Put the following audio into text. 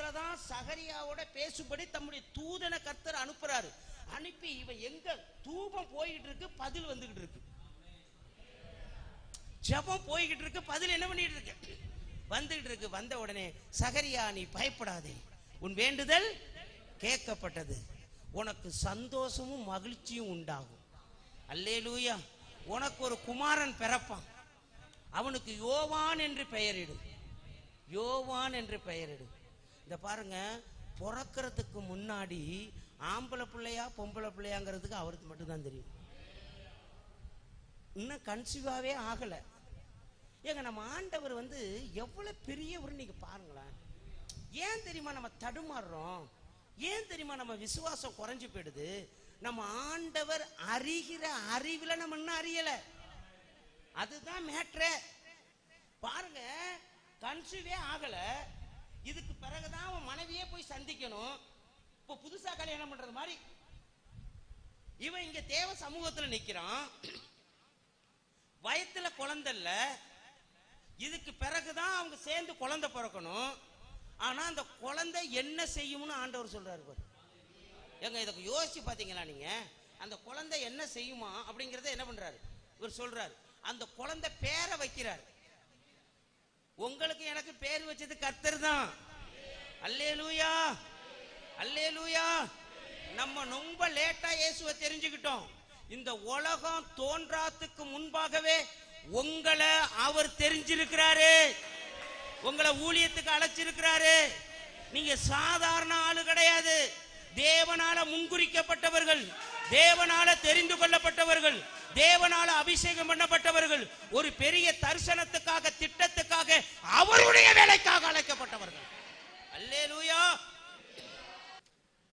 அதனாலதான் சகரியாவோட பேசும்படி தம்முடைய தூதனை கர்த்தர் அனுப்புறாரு. அனுப்பி இவன் எங்க தூபம் போய்கிட்டு இருக்கு, பதில் வந்துகிட்டு இருக்கு. ஜெபம் போய்கிட்டு இருக்கு, பதில் என்ன பண்ணிட்டு இருக்கு, வந்துகிட்டு இருக்கு. வந்த உடனே சகரியா நீ பயப்படாதே, உன் வேண்டுதல் கேட்கப்பட்டது, உனக்கு சந்தோஷமும் மகிழ்ச்சியும் உண்டாகும். அல்லேலூயா. உனக்கு ஒரு குமாரன் பிறப்பான், அவனுக்கு யோவான் என்று பெயரிடு, யோவான் என்று பெயரிடு. இந்த பாருங்க, பிறக்கிறதுக்கு முன்னாடி ஆம்பளை பிள்ளையா பொம்பளை பிள்ளையாங்கிறதுக்கு அவருக்கு மட்டும்தான் தெரியும். இன்னும் கன்சீவாவே ஆகல. ஏங்க நம்ம ஆண்டவர் எவ்வளவு பெரியவர் நீங்க பாருங்களேன். ஏன் தெரியுமா நம்ம தடுமாறுறோம்? ஏன் தெரியுமா நம்ம விசுவாசம் குறைஞ்சு போயிடுது? நம்ம ஆண்டவர் அறிகிற அறிவுல நம்ம இன்னும் அறியல. அதுதான் மேட்ரே. பாருங்க, கன்சீவே ஆகல, இதுக்கு பிறகுதான் அவன் மனைவியே போய் சந்திக்கணும். இப்போ புதுசா கல்யாணம் பண்றது மாதிரி இவன் இங்க தேவ சமூகத்துல நிக்கிறான், வயத்துல குழந்தை இல்ல, இதுக்கு பிறகுதான் அவங்க சேர்ந்து குழந்தை பிறக்கணும். ஆனா அந்த குழந்தை என்ன செய்யும்னு ஆண்டவர் சொல்றாரு பாரு. எங்க இதுக்கு யோசிச்சு பாத்தீங்களா நீங்க? அந்த குழந்தை என்ன செய்யுமா அப்படிங்கறத என்ன பண்றாரு இவர் சொல்றாரு. அந்த குழந்தை பேரை வைக்கிறார். உங்களுக்கு எனக்கு பேர் வச்சது கர்த்தர் தான். அல்லேலூயா, அல்லேலூயா. நம்ம ரொம்ப லேட்டா இயேசுவை தெரிஞ்சுக்கிட்டோம். இந்த உலகம் தோன்றாத்துக்கு முன்பாகவே உங்களை அவர் தெரிஞ்சிருக்கிறாரு, உங்களை ஊழியத்துக்கு அழைச்சிருக்கிறாரு. நீங்க சாதாரண ஆளு கிடையாது. தேவனால முன்குறிக்கப்பட்டவர்கள், தேவனால தெரிந்து கொள்ளப்பட்டவர்கள், தேவனால அபிஷேகம் பண்ணப்பட்டவர்கள், ஒரு பெரிய தரிசனத்துக்காக, திட்டத்துக்காக, அவருடைய வேலைக்காக அழைக்கப்பட்டவர்கள்.